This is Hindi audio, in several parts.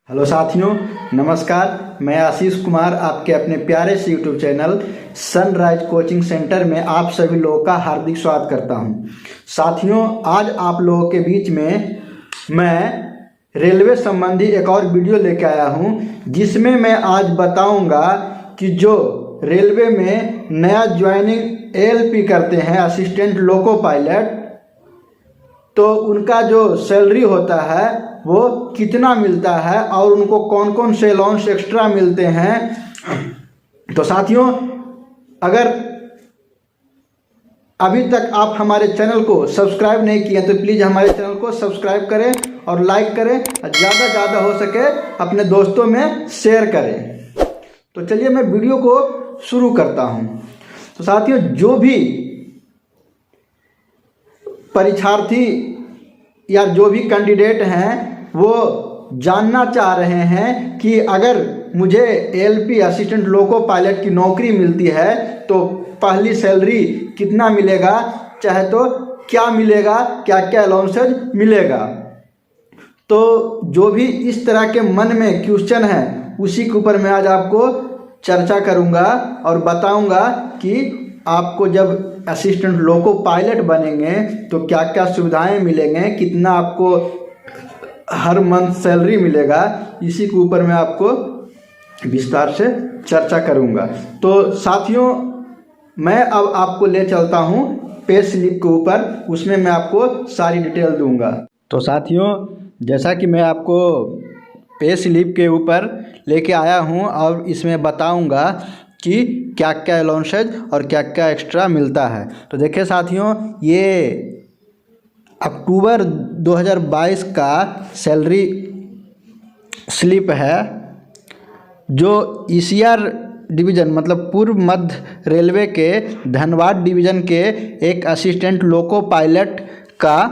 हेलो साथियों, नमस्कार। मैं आशीष कुमार आपके अपने प्यारे से YouTube channel sunrise coaching centre में आप सभी लोगों का हार्दिक स्वागत करता हूं। साथियों, आज आप लोगों के बीच में मैं रेलवे संबंधी एक और वीडियो लेके आया हूं, जिसमें मैं आज बताऊंगा कि जो रेलवे में नया ज्वाइनिंग एएलपी करते हैं, असिस्टेंट लोको पायलट, तो उनका जो सैलरी होता है वो कितना मिलता है और उनको कौन कौन से अलाउंस एक्स्ट्रा मिलते हैं। तो साथियों, अगर अभी तक आप हमारे चैनल को सब्सक्राइब नहीं किए तो प्लीज़ हमारे चैनल को सब्सक्राइब करें और लाइक करें, ज़्यादा ज़्यादा हो सके अपने दोस्तों में शेयर करें। तो चलिए मैं वीडियो को शुरू करता हूँ। तो साथियों, जो भी परीक्षार्थी या जो भी कैंडिडेट हैं वो जानना चाह रहे हैं कि अगर मुझे एएलपी असिस्टेंट लोको पायलट की नौकरी मिलती है तो पहली सैलरी कितना मिलेगा, चाहे तो क्या मिलेगा, क्या क्या अलाउंसेज मिलेगा। तो जो भी इस तरह के मन में क्वेश्चन है उसी के ऊपर मैं आज आपको चर्चा करूंगा और बताऊंगा कि आपको जब असिस्टेंट लोको पायलट बनेंगे तो क्या क्या सुविधाएं मिलेंगे, कितना आपको हर मंथ सैलरी मिलेगा। इसी के ऊपर मैं आपको विस्तार से चर्चा करूंगा। तो साथियों, मैं अब आपको ले चलता हूं पे स्लिप के ऊपर, उसमें मैं आपको सारी डिटेल दूंगा। तो साथियों, जैसा कि मैं आपको पे स्लिप के ऊपर लेके आया हूं और इसमें बताऊंगा कि क्या क्या अलाउंसेज और क्या क्या एक्स्ट्रा मिलता है। तो देखिए साथियों, ये अक्टूबर 2022 का सैलरी स्लिप है, जो ईसीआर डिवीज़न मतलब पूर्व मध्य रेलवे के धनबाद डिवीज़न के एक असिस्टेंट लोको पायलट का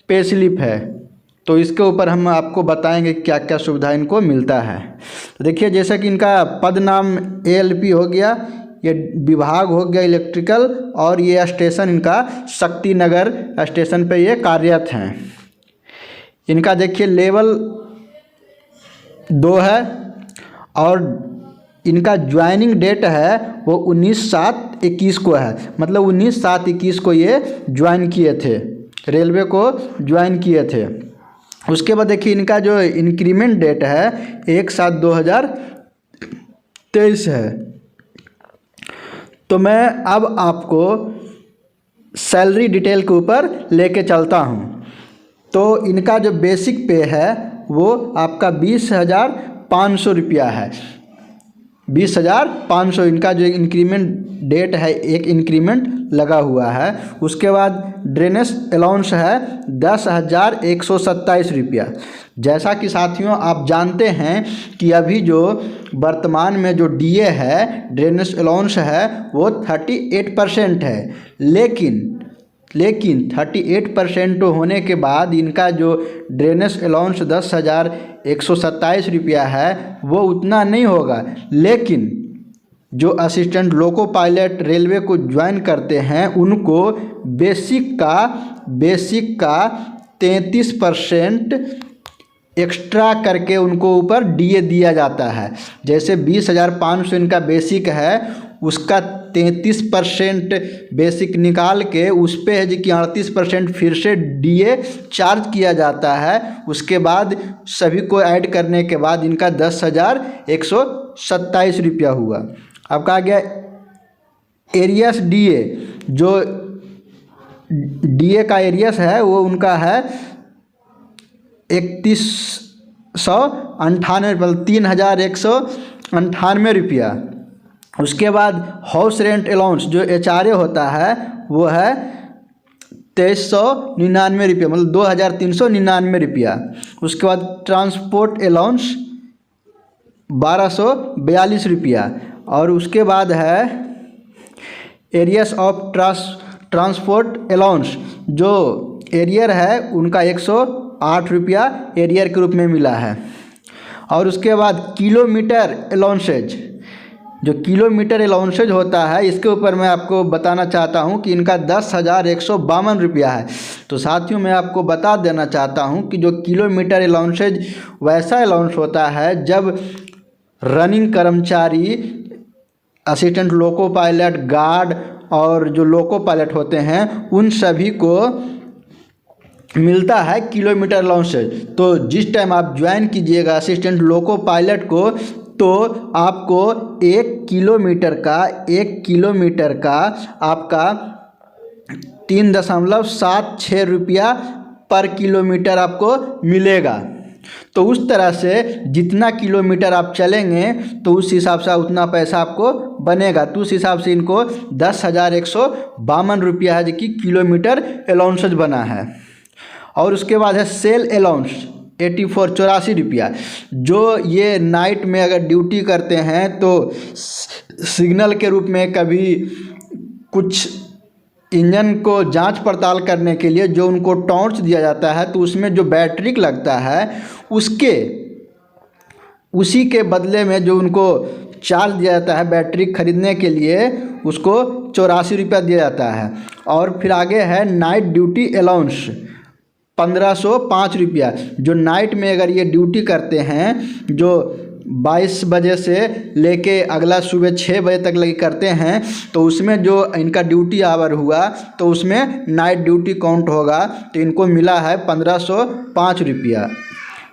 पे स्लिप है। तो इसके ऊपर हम आपको बताएंगे क्या क्या सुविधा इनको मिलता है। तो देखिए, जैसा कि इनका पद नाम एएलपी हो गया, ये विभाग हो गया इलेक्ट्रिकल, और ये स्टेशन इनका शक्ति नगर स्टेशन पे ये कार्यरत हैं। इनका देखिए लेवल 2 है और इनका ज्वाइनिंग डेट है वो 19/7/21 को है। मतलब 19/7/21 को ये ज्वाइन किए थे, रेलवे को ज्वाइन किए थे। उसके बाद देखिए इनका जो इंक्रीमेंट डेट है 1/7/2023 है। तो मैं अब आपको सैलरी डिटेल के ऊपर लेके चलता हूँ। तो इनका जो बेसिक पे है वो आपका 20,500 रुपया है। 20,500 इनका जो इंक्रीमेंट डेट है, एक इंक्रीमेंट लगा हुआ है। उसके बाद ड्रेनेज अलाउंस है 10,127 रुपया। जैसा कि साथियों आप जानते हैं कि अभी जो वर्तमान में जो डीए है, ड्रेनेज अलाउंस है, वो 38% है। लेकिन 38% होने के बाद इनका जो ड्रेनेज अलाउंस 10,127 रुपया है वो उतना नहीं होगा। लेकिन जो असिस्टेंट लोको पायलट रेलवे को ज्वाइन करते हैं उनको बेसिक का 33% एक्स्ट्रा करके उनको ऊपर डीए दिया जाता है। जैसे 20,500 इनका बेसिक है, उसका 33% बेसिक निकाल के उस पे है जी कि 38% फिर से डीए चार्ज किया जाता है। उसके बाद सभी को ऐड करने के बाद इनका 10,127 रुपया हुआ। अब कहा गया एरियस डीए, जो डीए का एरियस है वो उनका है 3198, मतलब 3,198 रुपया। उसके बाद हाउस रेंट अलाउंस जो एचआरए होता है वो है 2,399 रुपया, मतलब 2,399 रुपया। उसके बाद ट्रांसपोर्ट अलाउंस 1,242 रुपया। और उसके बाद है एरियस ऑफ ट्रांसपोर्ट अलाउंस, जो एरियर है उनका 108 रुपया एरियर के रूप में मिला है। और उसके बाद किलोमीटर अलाउंसेज जो किलोमीटर अलाउंसेज होता है इसके ऊपर मैं आपको बताना चाहता हूं कि इनका 10,152 रुपया है। तो साथियों मैं आपको बता देना चाहता हूं कि जो किलोमीटर अलाउंसेज वैसा अलाउंस होता है जब रनिंग कर्मचारी, असिस्टेंट लोको पायलट, गार्ड और जो लोको पायलट होते हैं उन सभी को मिलता है किलोमीटर अलाउंसेज। तो जिस टाइम आप ज्वाइन कीजिएगा असिस्टेंट लोको पायलट को तो आपको 1 किलोमीटर का आपका 3.76 रुपया पर किलोमीटर आपको मिलेगा। तो उस तरह से जितना किलोमीटर आप चलेंगे तो उस हिसाब से उतना पैसा आपको बनेगा। तो उस हिसाब से इनको 10,152 रुपया है जो कि किलोमीटर अलाउंसेज बना है। और उसके बाद है सेल अलाउंस 84 रुपया। जो ये नाइट में अगर ड्यूटी करते हैं तो सिग्नल के रूप में कभी कुछ इंजन को जांच पड़ताल करने के लिए जो उनको टॉर्च दिया जाता है तो उसमें जो बैटरी लगता है उसी के बदले में जो उनको चार्ज दिया जाता है बैटरी खरीदने के लिए उसको 84 रुपया दिया जाता है। और फिर आगे है नाइट ड्यूटी अलाउंस 1505 रुपया। जो नाइट में अगर ये ड्यूटी करते हैं जो 22 बजे से लेके अगला सुबह 6 बजे तक लगे करते हैं तो उसमें जो इनका ड्यूटी आवर हुआ तो उसमें नाइट ड्यूटी काउंट होगा। तो इनको मिला है 1505 रुपया।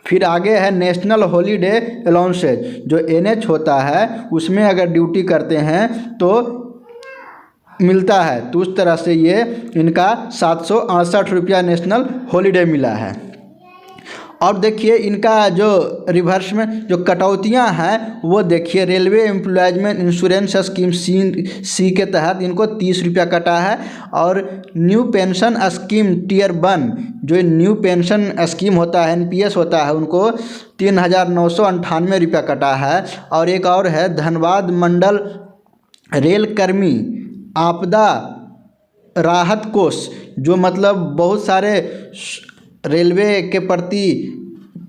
फिर आगे है नेशनल हॉलीडे अलाउंसेज। जो NH होता है उसमें अगर ड्यूटी करते हैं तो मिलता है। तो उस तरह से ये इनका 768 रुपया नेशनल हॉलीडे मिला है। और देखिए इनका जो रिवर्स में जो कटौतियां हैं वो देखिए रेलवे एम्प्लॉयमेंट इंश्योरेंस स्कीम सी के तहत इनको 30 रुपया कटा है। और न्यू पेंशन स्कीम टियर 1 जो न्यू पेंशन स्कीम होता है NPS होता है उनको 3,998 रुपया कटा है। और एक और है धनबाद मंडल रेल कर्मी आपदा राहत कोष जो मतलब बहुत सारे रेलवे के प्रति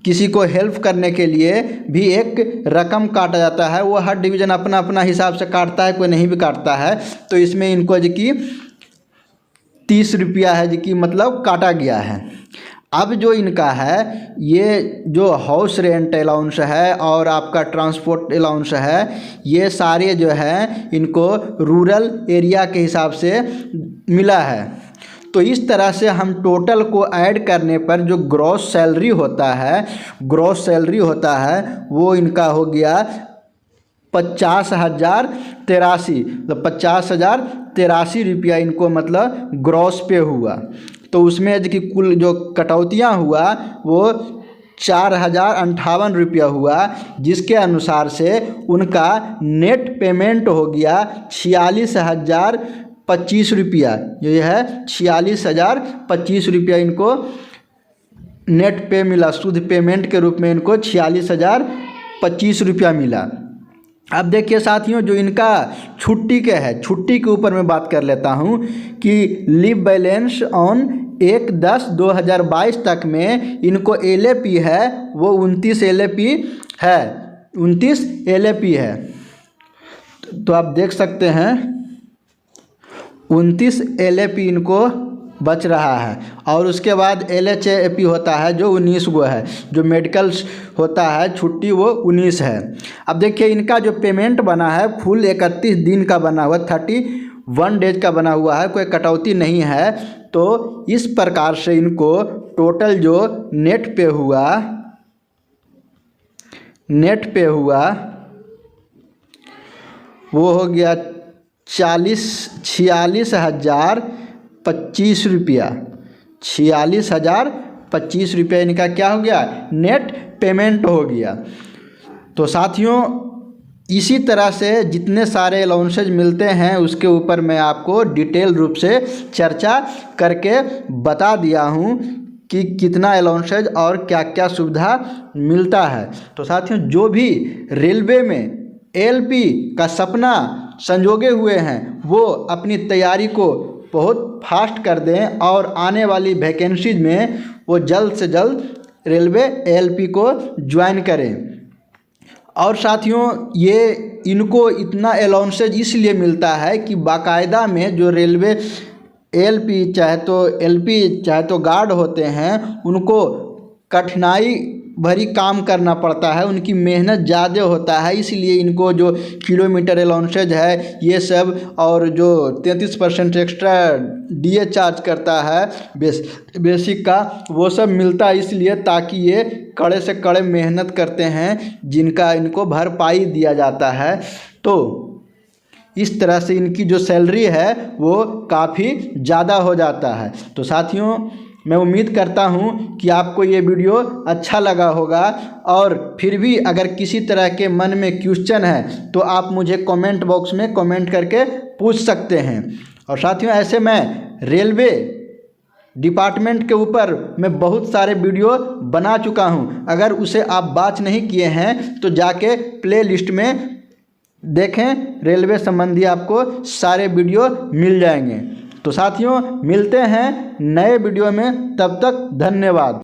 किसी को हेल्प करने के लिए भी एक रकम काटा जाता है। वो हर डिवीज़न अपना अपना हिसाब से काटता है, कोई नहीं भी काटता है। तो इसमें इनको जो कि 30 रुपया है जो कि मतलब काटा गया है। अब जो इनका है ये जो हाउस रेंट अलाउंस है और आपका ट्रांसपोर्ट अलाउंस है ये सारे जो है इनको रूरल एरिया के हिसाब से मिला है। तो इस तरह से हम टोटल को ऐड करने पर जो ग्रॉस सैलरी होता है वो इनका हो गया 50,083। तो 50,083 रुपया इनको मतलब ग्रॉस पे हुआ। तो उसमें जो कि कुल जो कटौतियाँ हुआ वो 4,058 रुपया हुआ जिसके अनुसार से उनका नेट पेमेंट हो गया 46,025 रुपया। जो है 46,025 रुपया इनको नेट पे मिला। शुद्ध पेमेंट के रूप में इनको 46,025 रुपया मिला। अब देखिए साथियों जो इनका छुट्टी के है, छुट्टी के ऊपर मैं बात कर लेता हूं कि लीव बैलेंस ऑन 1/10/2022 तक में इनको LAP है वो 29 LAP है, 29 LAP है। तो आप देख सकते हैं 29 LAP इनको बच रहा है। और उसके बाद LHAP होता है जो 19 गो है। जो मेडिकल होता है छुट्टी वो 19 है। अब देखिए इनका जो पेमेंट बना है फुल 31 दिन का बना हुआ, 31 डेज का बना हुआ है, कोई कटौती नहीं है। तो इस प्रकार से इनको टोटल जो नेट पे हुआ वो हो गया 46,025 रुपया। 46,025 रुपया इनका क्या हो गया नेट पेमेंट हो गया। तो साथियों इसी तरह से जितने सारे अलाउंसेज मिलते हैं उसके ऊपर मैं आपको डिटेल रूप से चर्चा करके बता दिया हूँ कि कितना अलाउंसेज और क्या क्या सुविधा मिलता है। तो साथियों जो भी रेलवे में LP का सपना संजोगे हुए हैं वो अपनी तैयारी को बहुत फास्ट कर दें और आने वाली वैकेंसीज में वो जल्द से जल्द रेलवे LP को ज्वाइन करें। और साथियों ये इनको इतना अलाउंसेज इसलिए मिलता है कि बाकायदा में जो रेलवे एलपी चाहे तो गार्ड होते हैं, उनको कठिनाई भरी काम करना पड़ता है, उनकी मेहनत ज़्यादा होता है, इसलिए इनको जो किलोमीटर अलाउंसेज है ये सब, और जो 33% एक्स्ट्रा डीए चार्ज करता है बेसिक का, वो सब मिलता है इसलिए ताकि ये कड़े से कड़े मेहनत करते हैं, जिनका इनको भरपाई दिया जाता है। तो इस तरह से इनकी जो सैलरी है वो काफ़ी ज़्यादा हो जाता है। तो साथियों मैं उम्मीद करता हूँ कि आपको ये वीडियो अच्छा लगा होगा, और फिर भी अगर किसी तरह के मन में क्वेश्चन है तो आप मुझे कमेंट बॉक्स में कमेंट करके पूछ सकते हैं। और साथियों ऐसे मैं रेलवे डिपार्टमेंट के ऊपर मैं बहुत सारे वीडियो बना चुका हूँ, अगर उसे आप वॉच नहीं किए हैं तो जाके प्ले लिस्ट में देखें, रेलवे संबंधी आपको सारे वीडियो मिल जाएंगे। तो साथियों मिलते हैं नए वीडियो में, तब तक धन्यवाद।